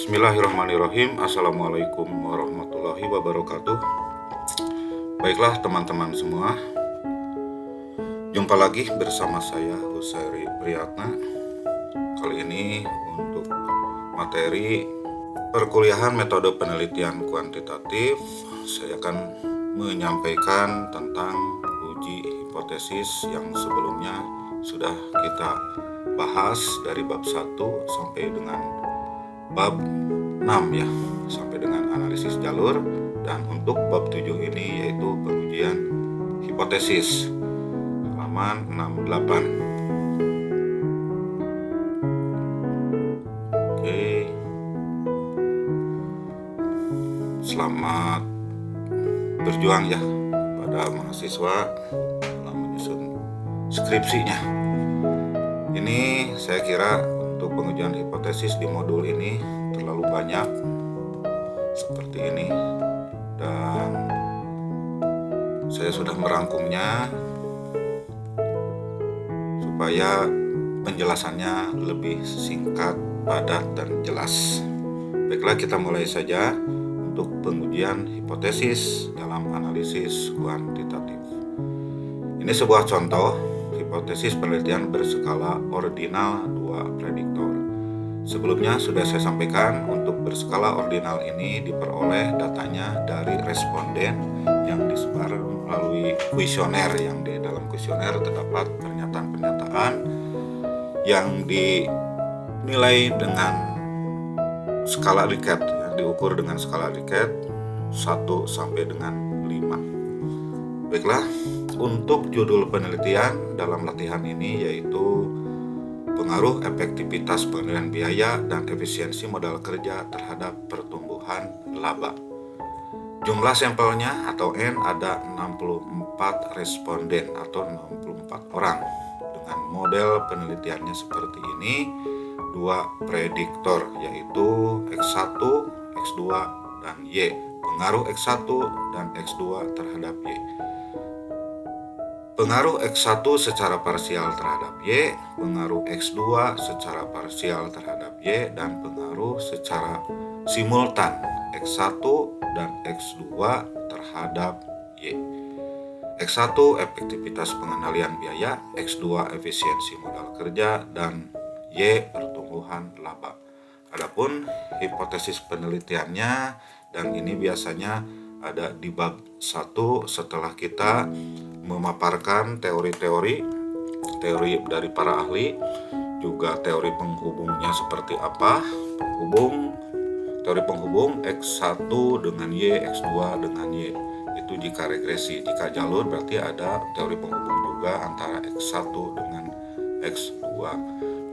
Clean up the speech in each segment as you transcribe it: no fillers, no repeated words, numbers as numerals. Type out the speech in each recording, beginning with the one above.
Bismillahirrahmanirrahim. Assalamualaikum warahmatullahi wabarakatuh. Baiklah teman-teman semua, jumpa lagi bersama saya Husairi Priyatna. Kali ini untuk materi perkuliahan metode penelitian kuantitatif, saya akan menyampaikan tentang uji hipotesis yang sebelumnya sudah kita bahas dari bab 1 sampai dengan bab 6 ya, sampai dengan analisis jalur, dan untuk bab 7 ini yaitu pengujian hipotesis halaman 68. Oke. Selamat berjuang ya pada mahasiswa dalam menyusun skripsinya. Ini saya kira untuk pengujian hipotesis di modul ini terlalu banyak seperti ini, dan saya sudah merangkumnya supaya penjelasannya lebih singkat, padat, dan jelas. Baiklah, kita mulai saja untuk pengujian hipotesis dalam analisis kuantitatif. Ini sebuah contoh hipotesis penelitian berskala ordinal 2 prediktor. Sebelumnya sudah saya sampaikan, untuk berskala ordinal ini diperoleh datanya dari responden yang disebar melalui kuesioner, yang di dalam kuesioner terdapat pernyataan-pernyataan yang dinilai dengan skala Likert, ya, diukur dengan skala Likert 1 sampai dengan 5. Baiklah, untuk judul penelitian dalam latihan ini yaitu pengaruh efektivitas pengendalian biaya dan efisiensi modal kerja terhadap pertumbuhan laba. Jumlah sampelnya atau N ada 64 responden atau 64 orang. Dengan model penelitiannya seperti ini, 2 prediktor yaitu X1, X2, dan Y. Pengaruh X1 dan X2 terhadap Y. Pengaruh X1 secara parsial terhadap Y, pengaruh X2 secara parsial terhadap Y, dan pengaruh secara simultan X1 dan X2 terhadap Y. X1 efektivitas pengendalian biaya, X2 efisiensi modal kerja, dan Y pertumbuhan laba. Adapun hipotesis penelitiannya, dan ini biasanya ada di bab 1 setelah kita memaparkan teori dari para ahli, juga teori penghubungnya seperti apa, teori penghubung X1 dengan Y, X2 dengan Y, itu jika regresi. Jika jalur berarti ada teori penghubung juga antara X1 dengan X2.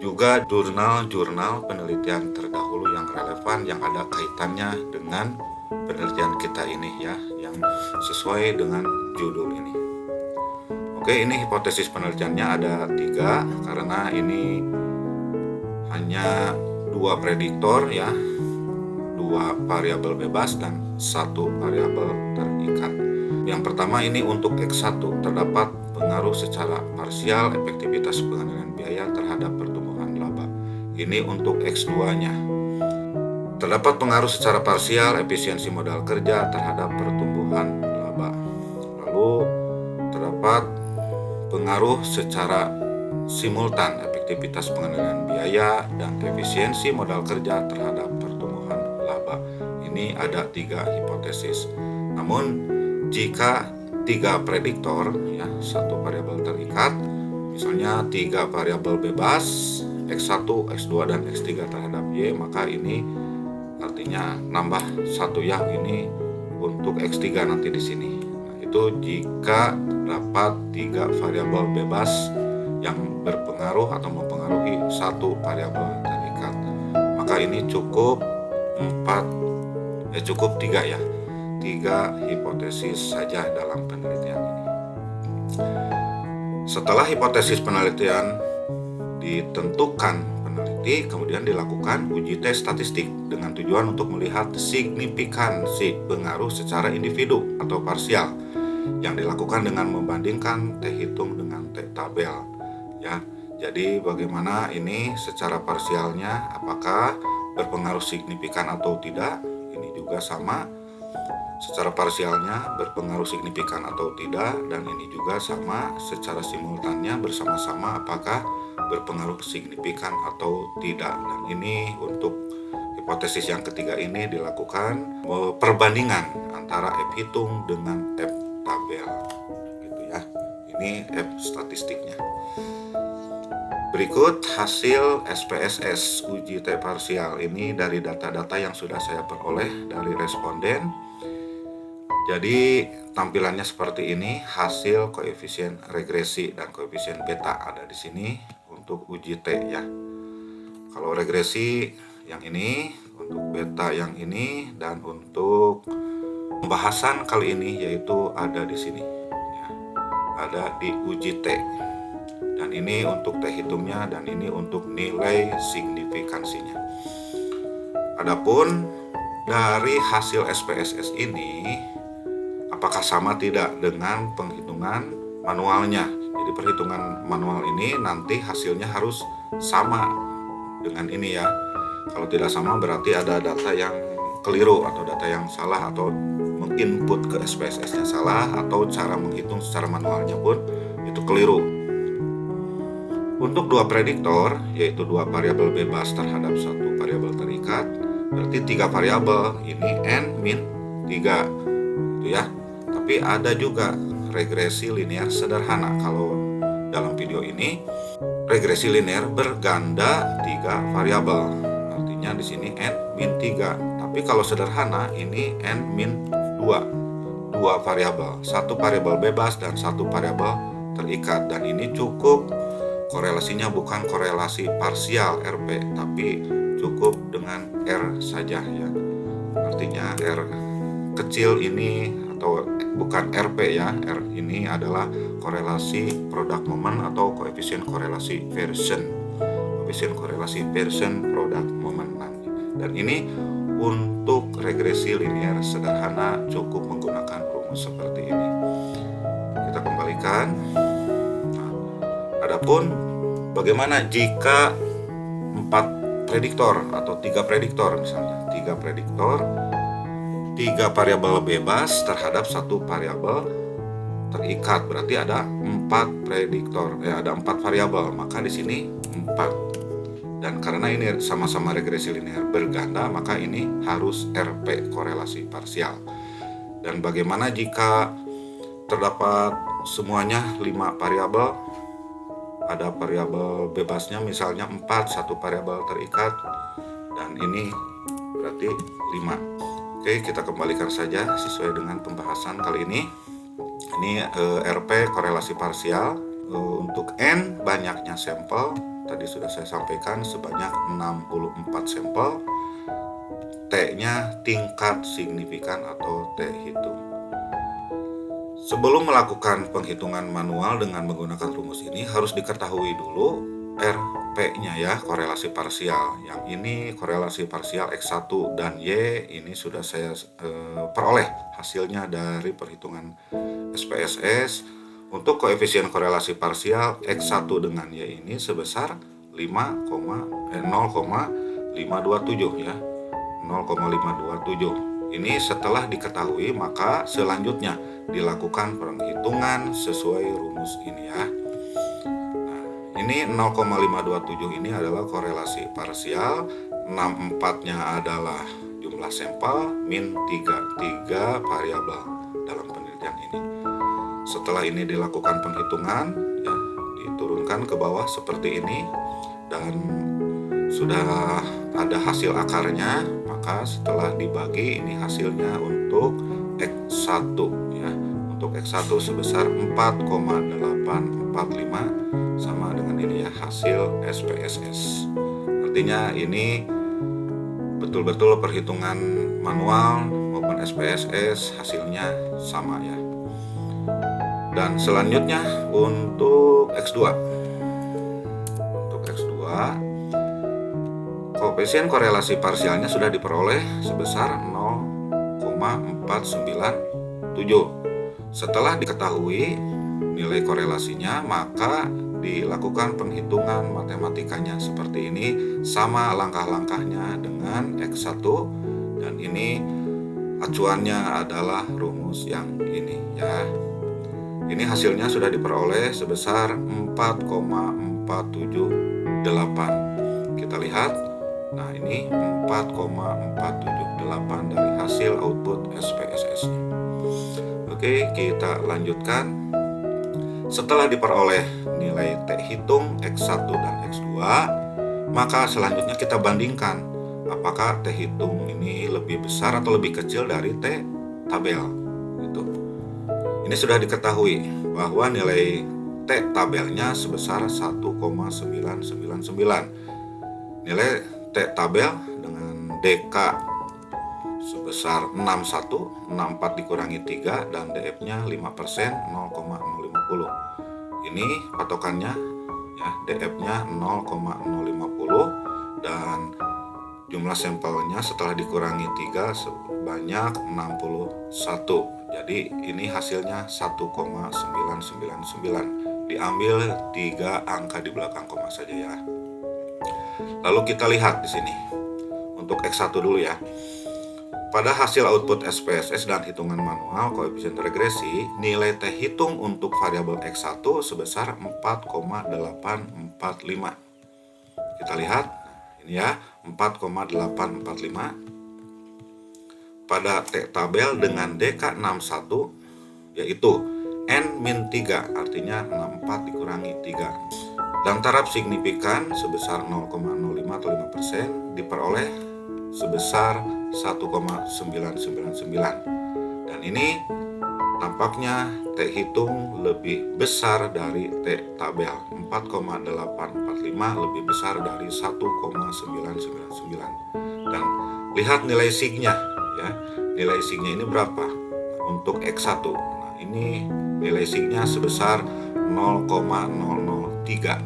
Juga jurnal penelitian terdahulu yang relevan, yang ada kaitannya dengan penelitian kita ini ya, yang sesuai dengan judul ini. Oke, ini hipotesis penelitiannya ada 3 karena ini hanya 2 prediktor ya, 2 variabel bebas dan 1 variabel terikat. Yang pertama ini untuk X1 terdapat pengaruh secara parsial efektivitas pengendalian biaya terhadap pertumbuhan laba. Ini untuk X2-nya. Terdapat pengaruh secara parsial efisiensi modal kerja terhadap pertumbuhan laba. Lalu terdapat pengaruh secara simultan efektivitas pengendalian biaya dan efisiensi modal kerja terhadap pertumbuhan laba. Ini ada 3 hipotesis. Namun jika 3 prediktor ya, 1 variabel terikat, misalnya 3 variabel bebas X1, X2, dan X3 terhadap Y, maka ini artinya nambah 1 ya, ini untuk X3 nanti di sini. Nah, itu jika dapat 3 variabel bebas yang berpengaruh atau mempengaruhi 1 variabel terikat, maka ini cukup 3 ya, 3 hipotesis saja dalam penelitian ini. Setelah hipotesis penelitian ditentukan peneliti, kemudian dilakukan uji tes statistik dengan tujuan untuk melihat signifikansi pengaruh secara individu atau parsial yang dilakukan dengan membandingkan T hitung dengan T tabel ya. Jadi bagaimana ini secara parsialnya, apakah berpengaruh signifikan atau tidak, ini juga sama. Secara parsialnya berpengaruh signifikan atau tidak, dan ini juga sama. Secara simultannya bersama-sama apakah berpengaruh signifikan atau tidak. Dan ini untuk hipotesis yang ketiga ini dilakukan perbandingan antara F hitung dengan F tabel gitu ya. Ini F statistiknya. Berikut hasil SPSS uji T parsial. Ini dari data-data yang sudah saya peroleh dari responden. Jadi tampilannya seperti ini, hasil koefisien regresi dan koefisien beta ada di sini untuk uji T ya. Kalau regresi yang ini, untuk beta yang ini, dan untuk pembahasan kali ini yaitu ada di sini ya. Ada di uji T. Dan ini untuk T hitungnya, dan ini untuk nilai signifikansinya. Adapun dari hasil SPSS ini, apakah sama tidak dengan penghitungan manualnya? Jadi perhitungan manual ini nanti hasilnya harus sama dengan ini ya. Kalau tidak sama berarti ada data yang keliru atau data yang salah, atau menginput ke SPSS-nya salah, atau cara menghitung secara manualnya pun itu keliru. Untuk dua prediktor, yaitu dua variabel bebas terhadap satu variabel terikat, berarti tiga variabel, ini n min 3 gitu ya. Tapi ada juga regresi linear sederhana. Kalau dalam video ini regresi linear berganda 3 variabel. Artinya di sini n min 3. Tapi kalau sederhana ini n min 2 variabel. Satu variabel bebas dan satu variabel terikat, dan ini cukup korelasinya bukan korelasi parsial RP, tapi cukup dengan R saja ya. Artinya R kecil ini, atau bukan RP ya, R ini adalah korelasi product moment atau koefisien korelasi version. Koefisien korelasi version product moment nanti. Dan ini untuk regresi linear sederhana cukup menggunakan rumus seperti ini. Kita kembalikan. Adapun bagaimana jika 4 prediktor atau 3 prediktor, misalnya 3 prediktor, 3 variabel bebas terhadap satu variabel terikat, berarti ada 4 prediktor, ada 4 variabel, maka di sini 4. Dan karena ini sama-sama regresi linear berganda, maka ini harus RP, korelasi parsial. Dan bagaimana jika terdapat semuanya 5 variabel? Ada variabel bebasnya misalnya 4, satu variabel terikat, dan ini berarti 5. Oke, kita kembalikan saja sesuai dengan pembahasan kali ini. Ini RP korelasi parsial. Untuk N banyaknya sampel, tadi sudah saya sampaikan sebanyak 64 sampel. T-nya tingkat signifikan atau T hitung. Sebelum melakukan penghitungan manual dengan menggunakan rumus ini, harus diketahui dulu RP-nya ya, korelasi parsial. Yang ini korelasi parsial X1 dan Y, ini sudah saya peroleh hasilnya dari perhitungan SPSS. Untuk koefisien korelasi parsial X1 dengan Y ini sebesar 0,527 ya, 0,527. Ini setelah diketahui, maka selanjutnya dilakukan penghitungan sesuai rumus ini ya. Nah, ini 0,527 ini adalah korelasi parsial, 64-nya adalah jumlah sampel, min 3 variabel dalam penelitian ini. Setelah ini dilakukan penghitungan, ya, diturunkan ke bawah seperti ini, dan sudah ada hasil akarnya. Maka setelah dibagi, ini hasilnya untuk X1 ya. Untuk X1 sebesar 4,845, sama dengan ini ya, hasil SPSS. Artinya ini betul-betul perhitungan manual maupun SPSS hasilnya sama ya. Dan selanjutnya untuk X2. Untuk X2, koefisien korelasi parsialnya sudah diperoleh sebesar 0,497. Setelah diketahui nilai korelasinya, maka dilakukan penghitungan matematikanya seperti ini, sama langkah-langkahnya dengan X1, dan ini acuannya adalah rumus yang ini ya. Ini hasilnya sudah diperoleh sebesar 4,478. Kita lihat. Nah, ini 4,478 dari hasil output SPSS-nya. Oke, kita lanjutkan. Setelah diperoleh nilai T hitung X1 dan X2, maka selanjutnya kita bandingkan apakah T hitung ini lebih besar atau lebih kecil dari T tabel. Gitu. Ini sudah diketahui bahwa nilai T tabelnya sebesar 1,999. Nilai T tabel dengan DK sebesar 61, 64 dikurangi 3, dan DF-nya 5%, 0,050. Ini patokannya ya, DF-nya 0,050 dan jumlah sampelnya setelah dikurangi 3 sebanyak 61. Jadi ini hasilnya 1,999. Diambil 3 angka di belakang koma saja ya. Lalu kita lihat di sini. Untuk X1 dulu ya. Pada hasil output SPSS dan hitungan manual koefisien regresi, nilai T hitung untuk variabel X1 sebesar 4,845. Kita lihat, ini ya, 4,845. Pada T tabel dengan DK61, yaitu N-3, artinya 64 dikurangi 3. Dan taraf signifikan sebesar 0,05 atau 5% diperoleh sebesar 1,999. Dan ini tampaknya T hitung lebih besar dari T tabel. 4,845 lebih besar dari 1,999. Dan lihat nilai signya ya. Nilai signya ini berapa? Untuk X1. Nah, ini nilai signya sebesar 0,003.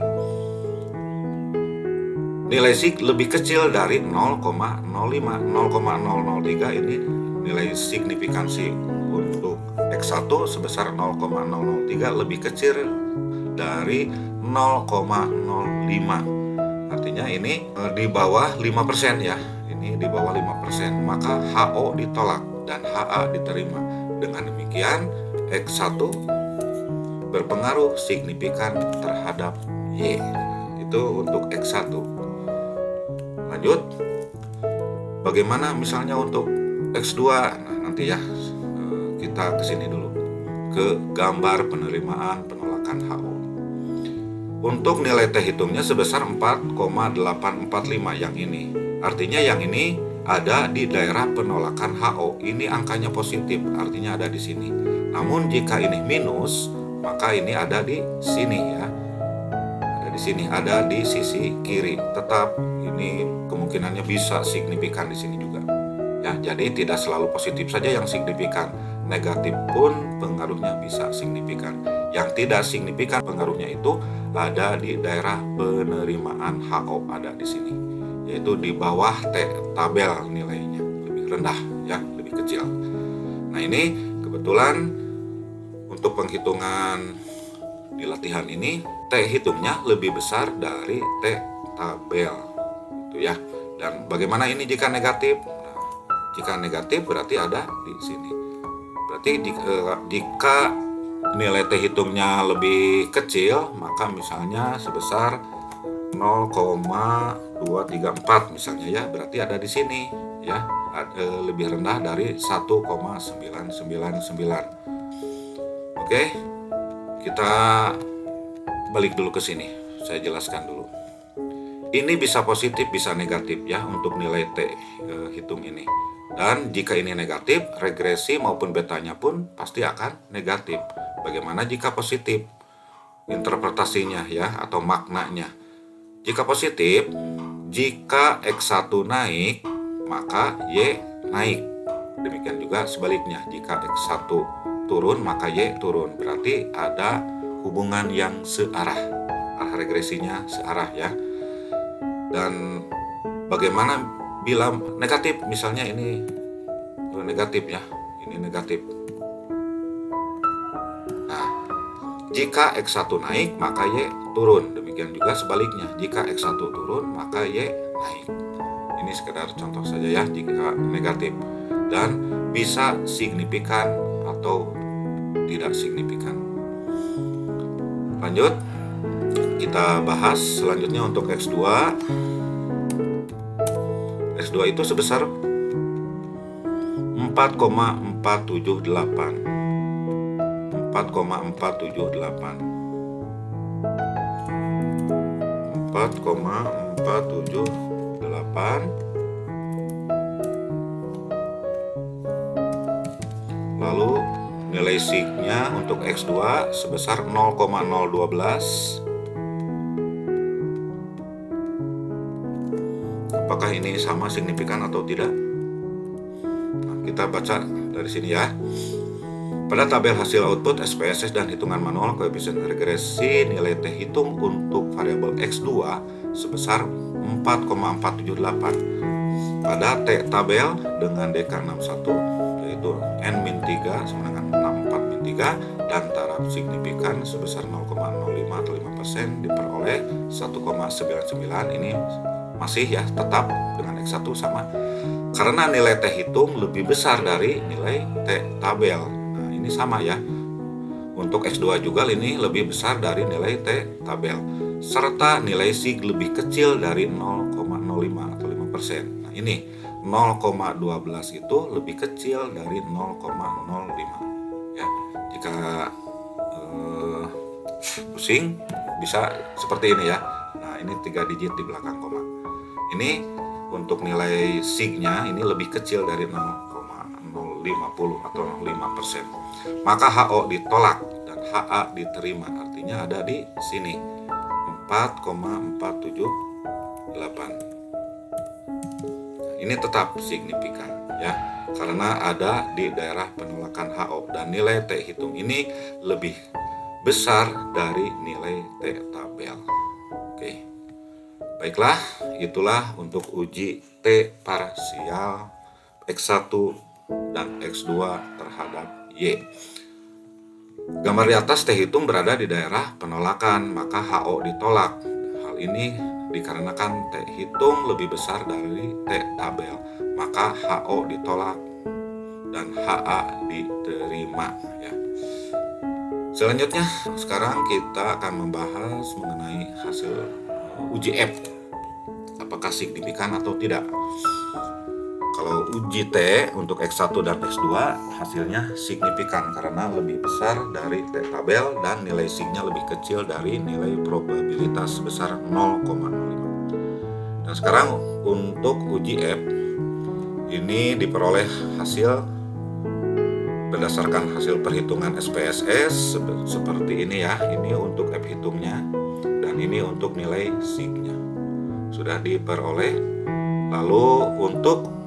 Nilai sig lebih kecil dari 0,05. 0,003 ini nilai signifikansi untuk X1 sebesar 0,003 lebih kecil dari 0,05. Artinya ini di bawah 5% ya. Ini di bawah 5%. Maka HO ditolak dan HA diterima. Dengan demikian X1 berpengaruh signifikan terhadap Y. Itu untuk X1. Lanjut. Bagaimana misalnya untuk X2? Nah, nanti ya kita kesini dulu ke gambar penerimaan penolakan HO. Untuk nilai T hitungnya sebesar 4,845 yang ini. Artinya yang ini ada di daerah penolakan HO. Ini angkanya positif, artinya ada di sini. Namun jika ini minus, maka ini ada di sini ya. Ada di sini, ada di sisi kiri. Tetap ini kemungkinannya bisa signifikan di sini juga. Ya, jadi tidak selalu positif saja yang signifikan. Negatif pun pengaruhnya bisa signifikan. Yang tidak signifikan pengaruhnya itu ada di daerah penerimaan HO, ada di sini. Yaitu di bawah T tabel nilainya, lebih rendah ya, lebih kecil. Nah, ini kebetulan untuk penghitungan di latihan ini T hitungnya lebih besar dari T tabel itu ya. Dan bagaimana ini jika negatif? Nah, jika negatif berarti ada di sini. Berarti jika nilai T hitungnya lebih kecil, maka misalnya sebesar 0,234 misalnya ya, berarti ada di sini ya, lebih rendah dari 1,999. Oke, kita balik dulu ke sini. Saya jelaskan dulu. Ini bisa positif, bisa negatif ya untuk nilai T hitung ini. Dan jika ini negatif, regresi maupun betanya pun pasti akan negatif. Bagaimana jika positif? Interpretasinya ya, atau maknanya. Jika positif, jika X1 naik, maka Y naik. Demikian juga sebaliknya, jika X1 turun, maka Y turun. Berarti ada hubungan yang searah. Arah regresinya searah ya. Dan bagaimana bila negatif? Misalnya ini negatif ya, ini negatif. Nah, Jika X1 naik, maka Y turun. Demikian juga sebaliknya, jika X1 turun, maka Y naik. Ini sekedar contoh saja ya jika negatif. Dan bisa signifikan atau tidak signifikan. Lanjut, kita bahas selanjutnya untuk X2. X2 itu sebesar 4,478. 4,478. Lalu nilai sig-nya untuk X2 sebesar 0,012. Apakah ini sama signifikan atau tidak? Nah, kita baca dari sini ya. Pada tabel hasil output SPSS dan hitungan manual koefisien regresi, nilai T hitung untuk variabel X2 sebesar 4,478. Pada T tabel dengan DK61 yaitu N-3 sama dengan 64-3 dan taraf signifikan sebesar 0,05 atau 5% diperoleh 1,99. Ini masih ya tetap dengan X1 sama karena nilai T hitung lebih besar dari nilai T tabel. Ini sama ya. Untuk X2 juga ini lebih besar dari nilai T tabel. Serta nilai sig lebih kecil dari 0,05 atau 5%. Nah ini 0,12 itu lebih kecil dari 0,05. Ya, jika pusing bisa seperti ini ya. Nah ini 3 digit di belakang koma. Ini untuk nilai sig-nya ini lebih kecil dari 0,050 atau 5%. Maka HO ditolak dan HA diterima, artinya ada di sini 4,478. Ini tetap signifikan ya, karena ada di daerah penolakan HO dan nilai T hitung ini lebih besar dari nilai T tabel. Oke. Baiklah, itulah untuk uji T parsial X1 dan X2 terhadap Y. Gambar di atas T hitung berada di daerah penolakan, maka HO ditolak. Hal ini dikarenakan T hitung lebih besar dari T tabel, maka HO ditolak dan HA diterima ya. Selanjutnya, sekarang kita akan membahas mengenai hasil uji F. Apakah signifikan atau tidak? Kalau uji T untuk X1 dan X2 hasilnya signifikan karena lebih besar dari T tabel dan nilai sig-nya lebih kecil dari nilai probabilitas sebesar 0,05. Dan sekarang untuk uji F ini diperoleh hasil berdasarkan hasil perhitungan SPSS seperti ini ya. Ini untuk F hitungnya dan ini untuk nilai sig-nya sudah diperoleh. Lalu untuk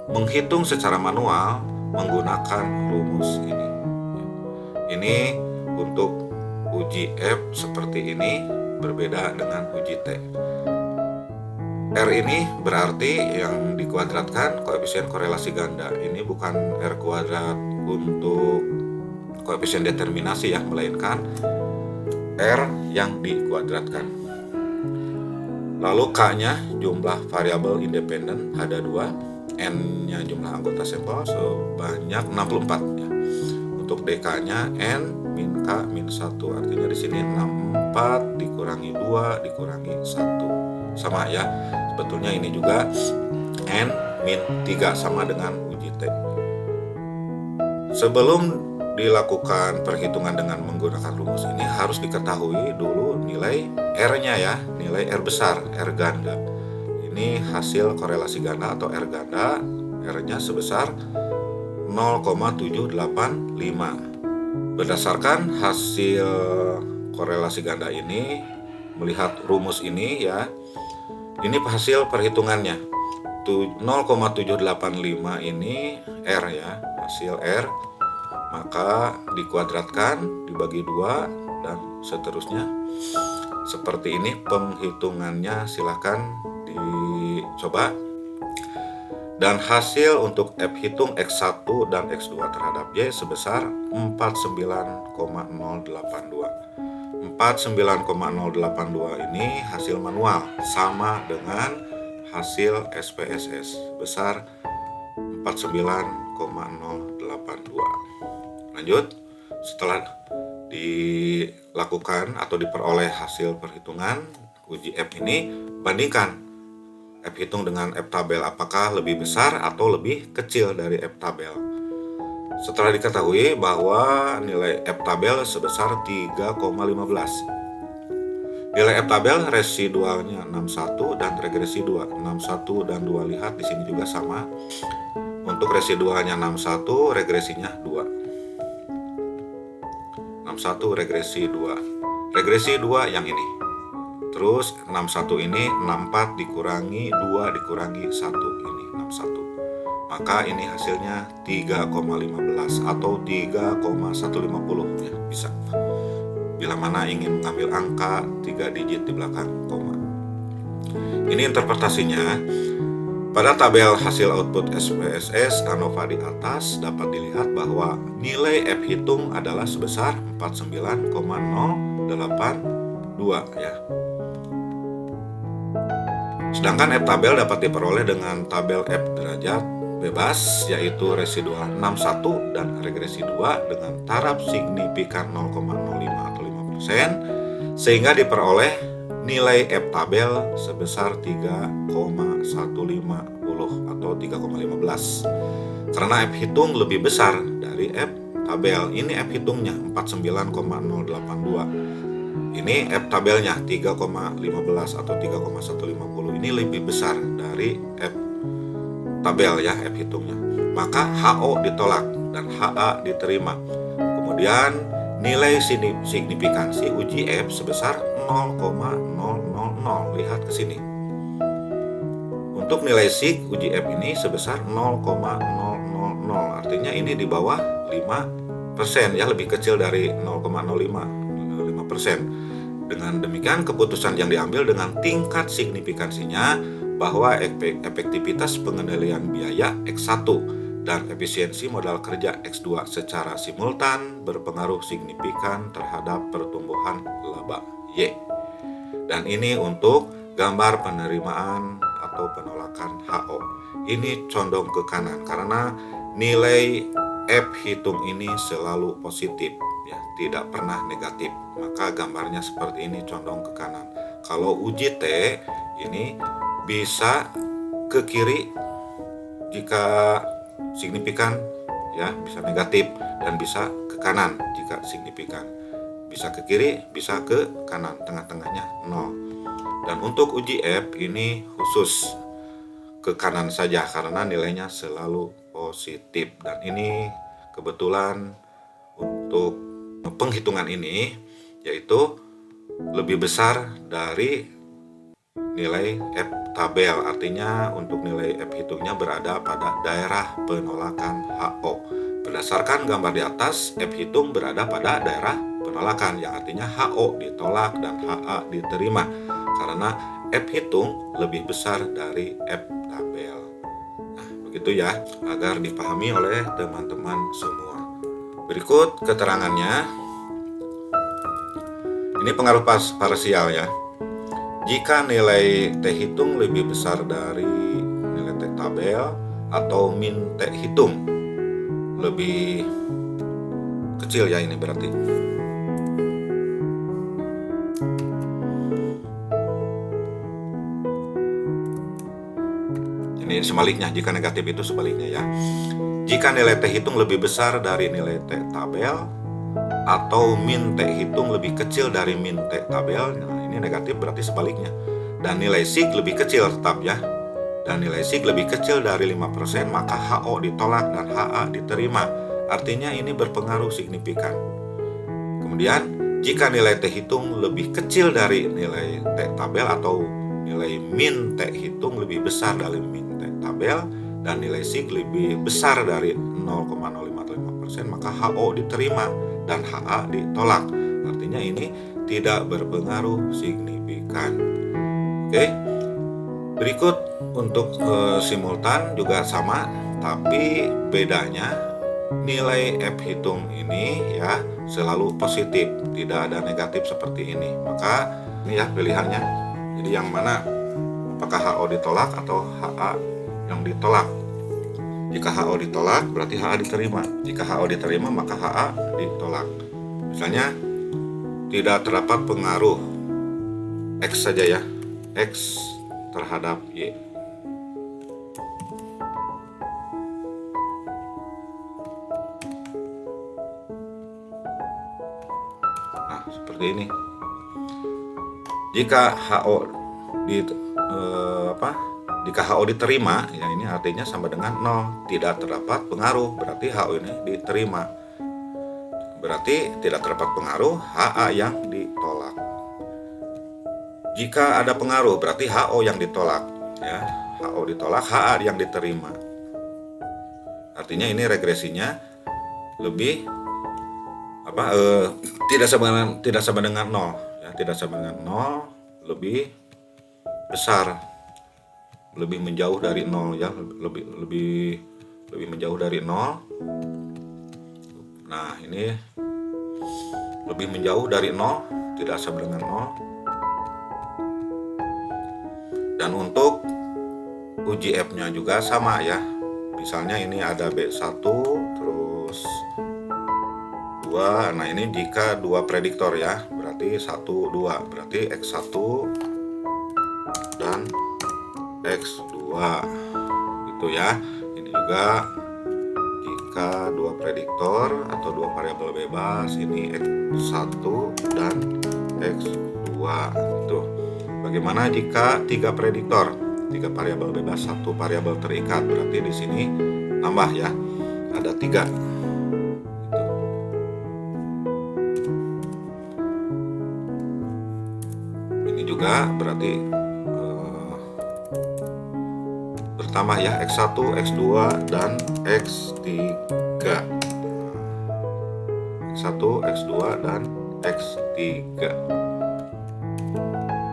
menghitung secara manual menggunakan rumus ini. Ini untuk uji F seperti ini berbeda dengan uji T. R ini berarti yang dikuadratkan koefisien korelasi ganda. Ini bukan R kuadrat untuk koefisien determinasi ya, melainkan R yang dikuadratkan. Lalu K-nya jumlah variabel independen ada 2. N-nya jumlah anggota sampel sebanyak 64 ya. Untuk DK-nya N min K min 1, artinya di sini 64 dikurangi 2 dikurangi 1. Sama ya. Sebetulnya ini juga N min 3 sama dengan uji T. Sebelum dilakukan perhitungan dengan menggunakan rumus ini harus diketahui dulu nilai R-nya ya, nilai R besar, R ganda. Ini hasil korelasi ganda atau R ganda, R-nya sebesar 0,785. Berdasarkan hasil korelasi ganda ini, melihat rumus ini ya, ini hasil perhitungannya. 0,785 ini R ya, hasil R, maka dikuadratkan dibagi 2 dan seterusnya. Seperti ini penghitungannya, silahkan dicoba. Dan hasil untuk F hitung X1 dan X2 terhadap Y sebesar 49,082. 49,082 ini hasil manual, sama dengan hasil SPSS besar 49,082. Lanjut, setelah dilakukan atau diperoleh hasil perhitungan uji F ini, bandingkan F hitung dengan F tabel, apakah lebih besar atau lebih kecil dari F tabel. Setelah diketahui bahwa nilai F tabel sebesar 3,15. Nilai F tabel residualnya 61 dan regresi 2. 61 dan 2, lihat di sini juga sama. Untuk residualnya 61, regresinya 2. 61 regresi 2. Regresi 2 yang ini. Terus 61 ini 64 dikurangi 2 dikurangi 1, ini 61. Maka ini hasilnya 3,15 atau 3,150 ya, bisa. Bila mana ingin mengambil angka 3 digit di belakang koma. Ini interpretasinya. Pada tabel hasil output SPSS ANOVA di atas dapat dilihat bahwa nilai F hitung adalah sebesar 49,082 ya. Sedangkan F tabel dapat diperoleh dengan tabel F derajat bebas, yaitu residual 61 dan regresi 2 dengan taraf signifikan 0,05 atau 5%, sehingga diperoleh nilai F tabel sebesar 3,150 atau 3,15. Karena F hitung lebih besar dari F tabel. Ini F hitungnya 49,082. Ini F tabelnya 3,15 atau 3,150. Ini lebih besar dari F tabel ya, F hitungnya. Maka HO ditolak dan HA diterima. Kemudian nilai signifikansi uji F sebesar 0,000. Lihat ke sini. Untuk nilai sig uji F ini sebesar 0,000. Artinya ini di bawah 5% ya, lebih kecil dari 0,05%. Dengan demikian keputusan yang diambil dengan tingkat signifikansinya bahwa efektivitas pengendalian biaya X1 dan efisiensi modal kerja X2 secara simultan berpengaruh signifikan terhadap pertumbuhan laba Y. Dan ini untuk gambar penerimaan atau penolakan HO. Ini condong ke kanan karena nilai F hitung ini selalu positif ya, tidak pernah negatif. Maka gambarnya seperti ini, condong ke kanan. Kalau uji T ini bisa ke kiri jika signifikan ya, bisa negatif, dan bisa ke kanan jika signifikan. Bisa ke kiri, bisa ke kanan, tengah-tengahnya 0. Dan untuk uji F ini khusus ke kanan saja karena nilainya selalu positif. Dan ini kebetulan untuk penghitungan ini yaitu lebih besar dari nilai F tabel. Artinya untuk nilai F hitungnya berada pada daerah penolakan HO. Berdasarkan gambar di atas, F hitung berada pada daerah penolakan, yang artinya HO ditolak dan HA diterima karena F hitung lebih besar dari F tabel. Nah, begitu ya, agar dipahami oleh teman-teman semua. Berikut keterangannya. Ini pengaruh parsial ya. Jika nilai T hitung lebih besar dari nilai T tabel atau min T hitung lebih kecil ya, ini berarti. Ini sebaliknya, jika negatif itu sebaliknya ya. Jika nilai T hitung lebih besar dari nilai T tabel atau min T hitung lebih kecil dari min T tabel, nah ini negatif berarti sebaliknya. Dan nilai sig lebih kecil tetap ya. Dan nilai sig lebih kecil dari 5%, maka HO ditolak dan HA diterima. Artinya ini berpengaruh signifikan. Kemudian, jika nilai T hitung lebih kecil dari nilai T tabel atau nilai min T hitung lebih besar dari min T tabel dan nilai sig lebih besar dari 0,055%, maka HO diterima dan HA ditolak. Artinya ini tidak berpengaruh signifikan. Oke. Berikut untuk simultan juga sama, tapi bedanya nilai F hitung ini ya selalu positif, tidak ada negatif seperti ini. Maka ini ya pilihannya. Jadi yang mana, apakah HO ditolak atau HA yang ditolak? Jika HO ditolak berarti HA diterima. Jika HO diterima maka HA ditolak. Misalnya tidak terdapat pengaruh X saja ya, X terhadap Y. Nah, seperti ini. Jika HO jika HO diterima, ya ini artinya sama dengan 0. Tidak terdapat pengaruh, berarti HO ini diterima. Berarti tidak terdapat pengaruh, HA yang ditolak. Jika ada pengaruh, berarti HO yang ditolak. Ya, HO ditolak, HA yang diterima. Artinya ini regresinya lebih tidak sama dengan 0. Ya, tidak sama dengan 0, lebih besar, lebih menjauh dari 0 ya, lebih menjauh dari 0. Nah, ini lebih menjauh dari 0, tidak sama dengan 0. Dan untuk uji F-nya juga sama ya. Misalnya ini ada B1 terus 2. Nah, ini jika dua prediktor ya, berarti 1, 2. Berarti X1 dan X2 gitu ya. Ini juga jika dua prediktor atau dua variabel bebas, ini X1 dan X2 itu. Bagaimana jika tiga prediktor, tiga variabel bebas, satu variabel terikat, berarti di sini nambah ya, ada 3. Ini juga berarti bertambah ya, X1, X2 dan X3. X1, X2 dan X3.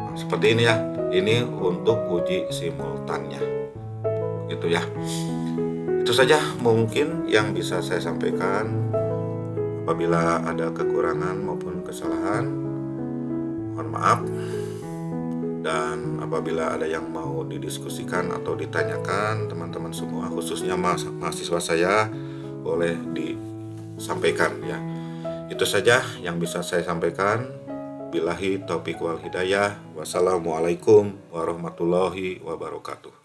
Nah, seperti ini ya. Ini untuk uji simultannya. Gitu ya. Itu saja mungkin yang bisa saya sampaikan. Apabila ada kekurangan maupun kesalahan, mohon maaf. Dan apabila ada yang mau didiskusikan atau ditanyakan, teman-teman semua, khususnya mahasiswa saya, boleh disampaikan ya. Itu saja yang bisa saya sampaikan. Billahi taufiq wal hidayah. Wassalamualaikum warahmatullahi wabarakatuh.